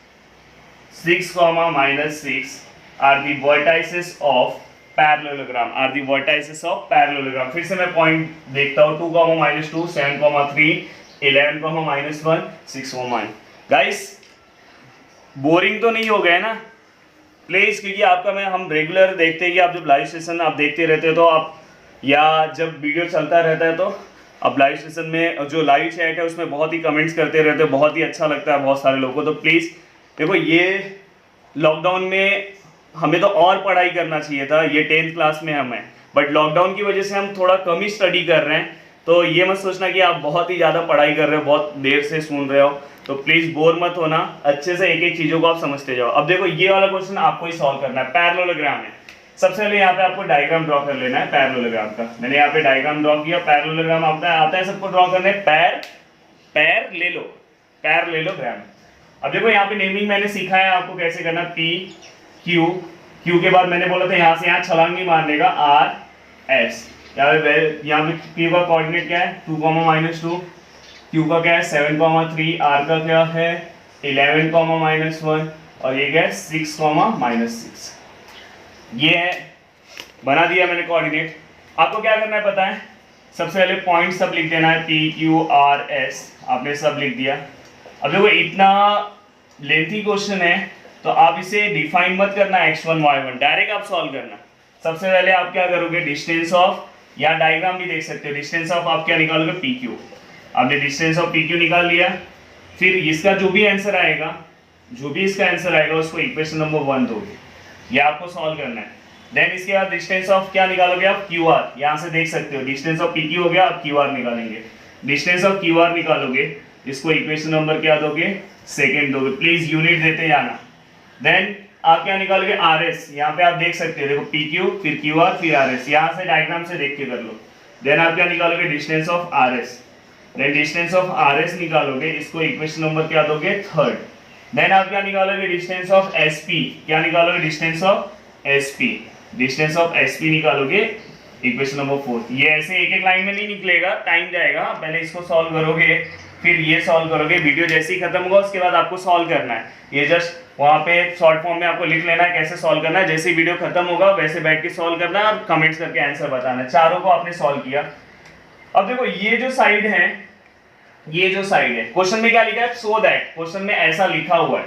6, -6 are the vertices of parallelogram। फिर से मैं पॉइंट देखता हूँ, 2, -2 7, 3 11, -1 6, 1। गाइस बोरिंग तो नहीं हो गए ना प्लीज, क्योंकि आपका हम रेगुलर देखते हैं कि आप जब लाइव सेशन आप देखते रहते हो तो आप, या जब वीडियो चलता रहता है तो आप लाइव सेशन में जो लाइव चैट है उसमें बहुत ही कमेंट्स करते रहते हो, बहुत ही अच्छा लगता है बहुत सारे लोगों को। तो प्लीज़ देखो, ये लॉकडाउन में हमें तो और पढ़ाई करना चाहिए था, ये 10th क्लास में हम हैं, बट लॉकडाउन की वजह से हम थोड़ा कम ही स्टडी कर रहे हैं। तो ये मत सोचना कि आप बहुत ही ज़्यादा पढ़ाई कर रहे हो, बहुत देर से सुन रहे हो, तो प्लीज़ बोर मत होना, अच्छे से एक एक चीज़ों को आप समझते जाओ। अब देखो ये वाला क्वेश्चन आपको ही सॉल्व करना है, पैरेललोग्राम है। सबसे पहले यहाँ पे आपको डायग्राम ड्रॉ कर लेना है पैरेललोग्राम का। मैंने यहाँ पे डायग्राम ड्रॉ किया, पैरेललोग्राम आता है सबको ड्रॉ करने, पैरेललोग्राम। अब देखो यहाँ पे नेमिंग मैंने सिखाया आपको कैसे करना, P क्यू, क्यू के बाद मैंने बोला था यहाँ से यहाँ छलांग नहीं मारने का, आर एस। यहाँ पे क्यू का कोऑर्डिनेट क्या है 2, -2, क्यू का क्या है 7, 3, आर का क्या है 11, -1 और ये क्या है 6, -6। ये है, बना दिया मैंने कोऑर्डिनेट। आपको क्या करना है पता है, सबसे पहले पॉइंट सब लिख देना है, पी क्यू आर एस, आपने सब लिख दिया। अब देखो इतना लेंथी क्वेश्चन है तो आप इसे डिफाइन मत करना x1 y1, डायरेक्ट आप सॉल्व करना। सबसे पहले आप क्या करोगे, डिस्टेंस ऑफ, या डायग्राम भी देख सकते हो, डिस्टेंस ऑफ आप क्या निकालोगे पी क्यू। आपने डिस्टेंस ऑफ पी क्यू निकाल लिया, फिर इसका जो भी आंसर आएगा, जो भी इसका आंसर आएगा उसको इक्वेशन नंबर 1 दोगे, ये आपको सॉल्व करना है। देन इसके बाद डिस्टेंस ऑफ क्या निकालोगे आप, क्यू आर, यहाँ से देख सकते हो डिस्टेंस ऑफ पी क्यू हो गया, आप क्यू आर निकालेंगे। डिस्टेंस ऑफ क्यू आर निकालोगे, इसको इक्वेशन नंबर क्या दोगे, सेकेंड दोगे, प्लीज यूनिट देते जाना। देन आप क्या निकालोगे, आर एस, यहाँ पे आप देख सकते हो, देखो पी क्यू फिर क्यू आर फिर आर एस, यहाँ से डायग्राम से देख के कर लो। देन आप क्या निकालोगे, distance of R S, then distance of R S निकालोगे, इसको इक्वेशन नंबर क्या दोगे, थर्ड। देन आप क्या निकालोगे, डिस्टेंस ऑफ एस पी, क्या निकालोगे, distance of S P, distance of S P निकालोगे, इक्वेशन नंबर 4। ये ऐसे एक एक लाइन में नहीं निकलेगा, टाइम जाएगा, पहले इसको सॉल्व करोगे फिर ये सॉल्व करोगे। वीडियो जैसे ही खत्म होगा उसके बाद आपको सॉल्व करना है, ये जस्ट वहाँ पे शॉर्ट फॉर्म में आपको लिख लेना है कैसे सॉल्व करना है। जैसे ही वीडियो खत्म होगा वैसे बैठ के सॉल्व करना है और कमेंट्स करके आंसर बताना है। चारों को आपने सॉल्व किया। अब देखो ये जो साइड है, ये जो साइड है, क्वेश्चन में क्या लिखा है, सो दैट, क्वेश्चन में ऐसा लिखा हुआ है।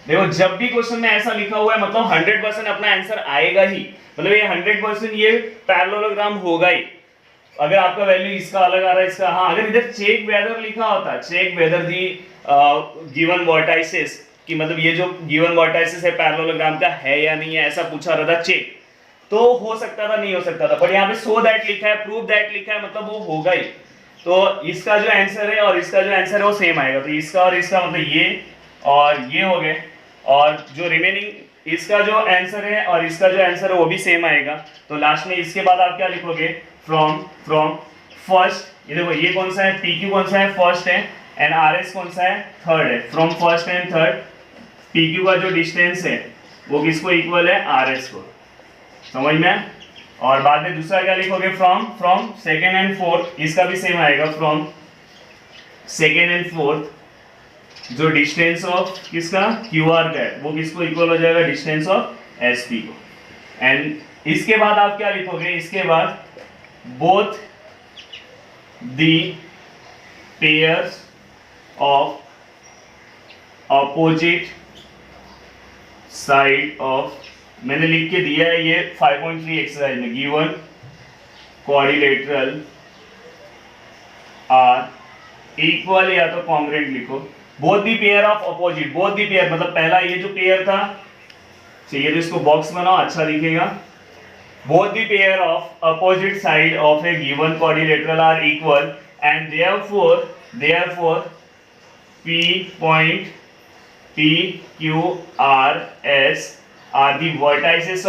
देखो जब भी क्वेश्चन में ऐसा लिखा हुआ है मतलब 100% अपना आंसर आएगा ही, मतलब ये 100% ये पैरेललोग्राम होगा ही। अगर आपका वैल्यू इसका अलग आ रहा है, इसका, हाँ अगर इधर चेक वेदर लिखा होता, check whether the given vertices, कि मतलब ये जो गिवन वर्टाइसेस है पैरेललोग्राम का है या नहीं है, ऐसा पूछा रहा था चेक, तो हो सकता था, नहीं हो सकता था। बट यहाँ पे सो दैट लिखा है, प्रूव दैट लिखा है, मतलब वो होगा ही। तो इसका जो आंसर है और इसका जो आंसर है वो सेम आएगा। तो इसका और इसका मतलब ये और ये हो गए, और जो रिमेनिंग इसका जो आंसर है और इसका जो आंसर है वो भी सेम आएगा। तो लास्ट में इसके बाद आप क्या लिखोगे, फ्रॉम फर्स्ट, ये देखो ये कौन सा है, पी क्यू कौन सा है, फर्स्ट है, एंड आर एस कौन सा है, थर्ड है। From first and third, P Q का जो डिस्टेंस है वो किसको इक्वल है, आर एस को, समझ में। और बाद में दूसरा क्या लिखोगे, फ्रॉम सेकेंड एंड फोर्थ, इसका भी सेम आएगा, फ्रॉम सेकेंड एंड फोर्थ जो डिस्टेंस ऑफ किसका, क्यू आर का है, वो किसको इक्वल हो जाएगा, डिस्टेंस ऑफ एस पी को। एंड इसके बाद आप क्या लिखोगे, इसके बाद both the pairs of opposite side of, मैंने लिख के दिया है ये 5.3 एक्सरसाइज में, गिवन क्वाड्रिलेटरल आर इक्वल, या तो कॉन्ग्रुएंट लिखो, both the pair of opposite, both the pair मतलब पहला ये जो पेयर था, चाहिए तो इसको बॉक्स बनाओ अच्छा दिखेगा, both the pair of opposite side of a given quadrilateral are equal and therefore P point P Q R S are the vertices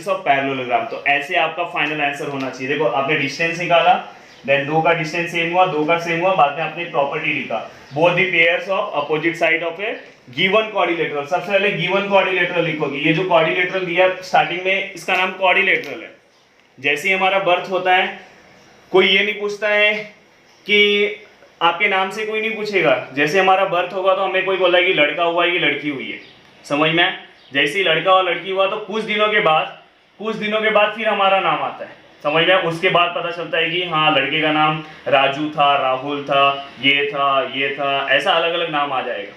of parallelogram। तो ऐसे आपका फाइनल आंसर होना चाहिए। देखो आपने डिस्टेंस निकाला, देन दो का डिस्टेंस सेम हुआ, दो का सेम हुआ, बाद में आपने प्रॉपर्टी लिखा, both the pairs of opposite side of a given quadrilateral. सबसे पहले गिवन क्वाड्रिलेटरल लिखोगे, ये जो क्वाड्रिलेटरल दिया स्टार्टिंग में इसका नाम क्वाड्रिलेटरल है। जैसे ही हमारा बर्थ होता है कोई ये नहीं पूछता है कि आपके नाम से कोई नहीं पूछेगा, जैसे हमारा बर्थ होगा तो हमें कोई बोला कि लड़का हुआ है कि लड़की हुई है, समझ में। जैसे ही लड़का और लड़की हुआ तो कुछ दिनों के बाद फिर हमारा नाम आता है, समझ में। उसके बाद पता चलता है कि हाँ लड़के का नाम राजू था, राहुल था, ये था, ऐसा अलग अलग नाम आ जाएगा।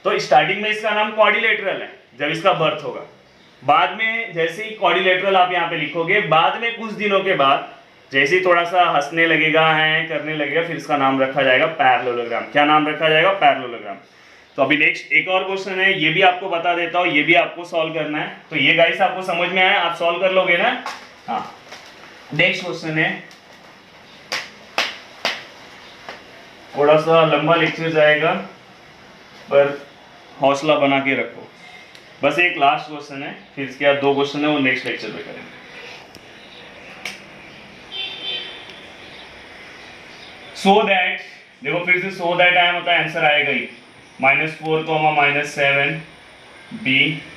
तो स्टार्टिंग में इसका नाम क्वाड्रिलेटरल है जब इसका बर्थ होगा। बाद में जैसे ही क्वाड्रिलेटरल आप यहाँ पे लिखोगे, बाद में कुछ दिनों के बाद जैसे ही थोड़ा सा हंसने लगेगा, है करने लगेगा, फिर इसका नाम रखा जाएगा पैरेललोग्राम। क्या नाम रखा जाएगा, पैरेललोग्राम। तो अभी नेक्स्ट एक और क्वेश्चन है, ये भी आपको बता देता हूँ, ये भी आपको सॉल्व करना है। तो ये गाइस आपको समझ में आया, आप सॉल्व कर लोगे ना। हाँ नेक्स्ट क्वेश्चन है, थोड़ा सा लंबा लेक्चर जाएगा पर हौसला बना के रखो। बस एक लास्ट क्वेश्चन है, फिर इसके बाद दो क्वेश्चन है वो नेक्स्ट लेक्चर में करेंगे। सो दैट, देखो फिर से सो दैट आया मतलब आंसर आएगा ही, -4, -7 B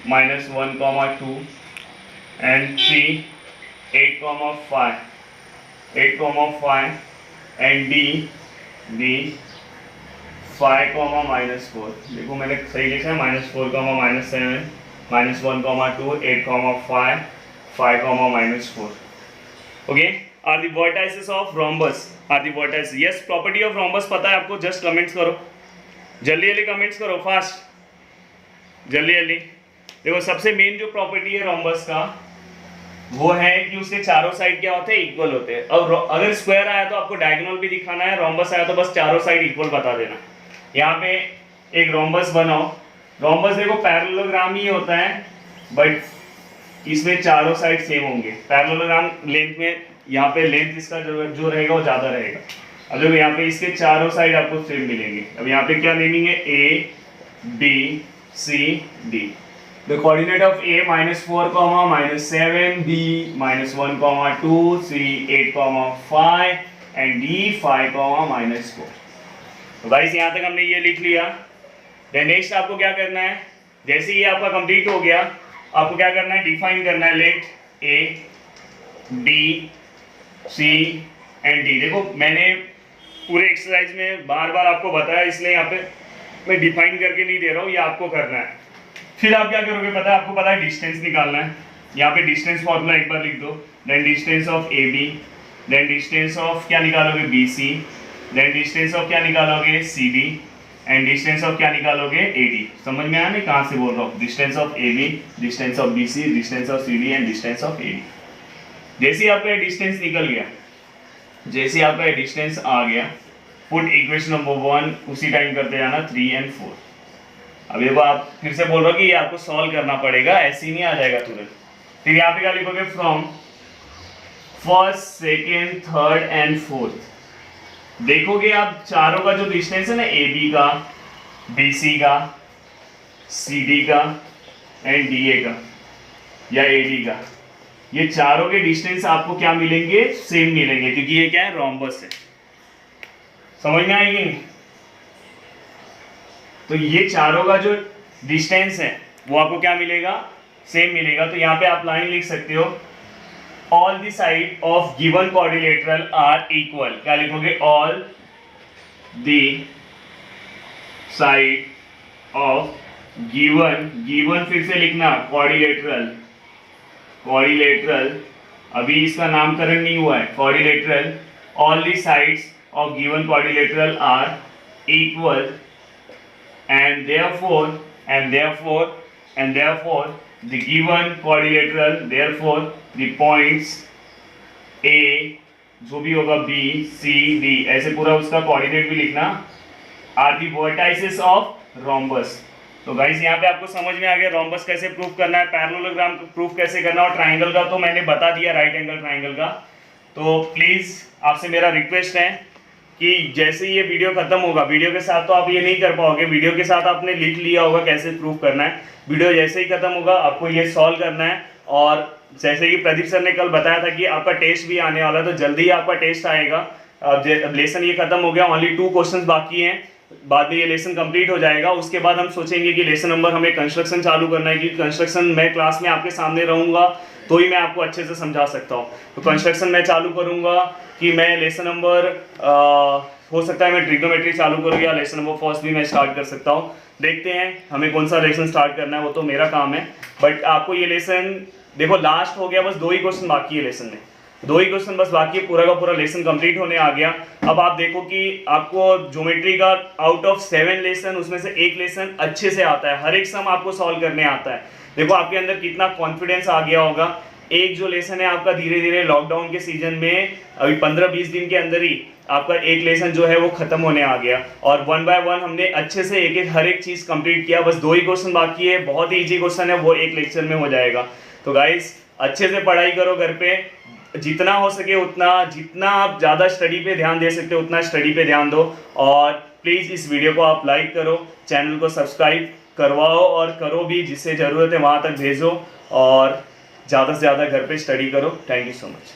-1, 2 and C 8, 5 and D 5, -4। देखो मैंने सही लिखा है -4, -7 -1, 2 8, 5 -4। Okay, are the vertices of rhombus, are the vertices. Yes, property of rhombus पता है आपको? जस्ट कमेंट्स करो, जल्दी कमेंट्स करो, फास्ट, जल्दी। देखो सबसे मेन जो प्रॉपर्टी है रोम्बस का वो है कि उसके चारों साइड क्या होते हैं? इक्वल होते हैं। अब अगर स्क्वायर आया तो आपको डायगोनल भी दिखाना है, रोम्बस आया तो बस चारों साइड इक्वल बता देना। यहाँ पे एक रोम्बस बनाओ। रोम्बस देखो पैरेललोग्राम ही होता है, बट इसमें चारों साइड सेम होंगे। पैरेललोग्राम लेंथ में यहाँ पे लेंथ इसका जो रहेगा वो ज़्यादा रहेगा। अब देखो यहाँ पे इसके चारों साइड आपको सेम मिलेंगे। अब यहाँ पे क्या नेमिंग है? A B C D। The coordinate of A -4, -7, B -1, 2, C 8, 5 and D 5, -4। तो गाइस यहाँ तक हमने ये लिख लिया। देन नेक्स्ट आपको क्या करना है? जैसे ये आपका कंप्लीट हो गया, आपको क्या करना है? डिफाइन करना है late A B C and D। देखो मैंने पूरे एक्सरसाइज में बार बार आपको बताया, इसलिए यहाँ पे मैं डिफाइन करके नहीं दे रहा हूँ, ये आपको करना है। फिर आप क्या करोगे पता है? आपको पता है डिस्टेंस निकालना है। यहाँ पे डिस्टेंस फॉर्मूला एक बार लिख दो। Then distance of A B, then distance of क्या निकालोगे? B C, then distance of क्या निकालोगे? C D, and distance of क्या निकालोगे? A D. समझ में आया नहीं कहाँ से बोल रहा हूँ? Distance of A B, distance of B C, distance of C D and distance of A D. जैसे ही आपका डिस्टेंस निकल गया, जैसे आपका डिस्टेंस आ गया, पुट इक्वेशन नंबर 1 उसी टाइम करते जाना 3 and 4। अब ये बात फिर से बोल रहा हूँ कि ये आपको सॉल्व करना पड़ेगा, ऐसे ही नहीं आ जाएगा तुरंत। फिर यहाँ पे क्या लिखोगे? From first, second, third and fourth. देखोगे आप चारों का जो डिस्टेंस है ना, ए बी का, बी सी का, सी डी का एंड डी ए का या ए डी का, ये चारों के डिस्टेंस आपको क्या मिलेंगे? सेम मिलेंगे, क्योंकि ये क्या है? रोम्बस है। समझ में आएगी नहीं? तो ये चारों का जो डिस्टेंस है वो आपको क्या मिलेगा? सेम मिलेगा। तो यहाँ पे आप लाइन लिख सकते हो, all the side of given quadrilateral are equal. क्या लिखोगे? All the side of given फिर से लिखना, क्वाड्रिलेटरल, अभी इसका नामकरण नहीं हुआ है, quadrilateral. All the sides of given quadrilateral are equal and therefore the given quadrilateral, therefore the points A जो भी होगा, B C D, ऐसे पूरा उसका कोऑर्डिनेट भी लिखना, are the vertices of rhombus। तो गाइस यहाँ पे आपको समझ में आ गया रोम्बस कैसे प्रूफ करना है, पैरेललोग्राम प्रूफ कैसे करना है, और ट्राइंगल का तो मैंने बता दिया, राइट एंगल ट्राइंगल का। तो प्लीज आपसे मेरा रिक्वेस्ट है कि जैसे ही ये वीडियो खत्म होगा, वीडियो के साथ तो आप ये नहीं कर पाओगे, वीडियो के साथ आपने लिख लिया होगा कैसे प्रूफ करना है, वीडियो जैसे ही खत्म होगा आपको ये सॉल्व करना है। और जैसे कि प्रदीप सर ने कल बताया था कि आपका टेस्ट भी आने वाला है, तो जल्दी ही आपका टेस्ट आएगा। अब लेसन ये खत्म हो गया, ओनली 2 क्वेश्चंस बाकी हैं, बाद में ये लेसन कंप्लीट हो जाएगा। उसके बाद हम सोचेंगे कि लेसन नंबर हमें कंस्ट्रक्शन चालू करना है, क्योंकि कंस्ट्रक्शन मैं क्लास में आपके सामने रहूँगा तो ही मैं आपको अच्छे से समझा सकता हूँ। तो कंस्ट्रक्शन मैं चालू करूँगा कि मैं लेसन नंबर हो सकता है मैं ट्रिग्नोमेट्री चालू करूँ, या लेसन नंबर फर्स्ट भी मैं स्टार्ट कर सकता हूँ। देखते हैं हमें कौन सा लेसन स्टार्ट करना है, वो तो मेरा काम है। बट आपको ये लेसन देखो लास्ट हो गया, बस 2 ही क्वेश्चन बाकी है लेसन में, 2 ही क्वेश्चन बस बाकी है, पूरा का पूरा लेसन कंप्लीट होने आ गया। अब आप देखो कि आपको ज्योमेट्री का आउट ऑफ 7 लेसन, उसमें से 1 लेसन अच्छे से आता है, हर एक सम आपको सॉल्व करने आता है। देखो आपके अंदर कितना कॉन्फिडेंस आ गया होगा। एक जो लेसन है आपका धीरे धीरे लॉकडाउन के सीजन में अभी 15-20 दिन के अंदर ही आपका एक लेसन जो है वो खत्म होने आ गया, और 1 बाय 1 हमने अच्छे से एक हर एक चीज कंप्लीट किया। बस 2 ही क्वेश्चन बाकी है, बहुत ही इजी क्वेश्चन है, वो एक लेक्चर में हो जाएगा। तो गाइस अच्छे से पढ़ाई करो घर पे, जितना हो सके उतना, जितना आप ज़्यादा स्टडी पे ध्यान दे सकते हो उतना स्टडी पे ध्यान दो। और प्लीज़ इस वीडियो को आप लाइक करो, चैनल को सब्सक्राइब करवाओ, और करो भी, जिससे ज़रूरत है वहाँ तक भेजो, और ज़्यादा से ज़्यादा घर पे स्टडी करो। Thank you so much.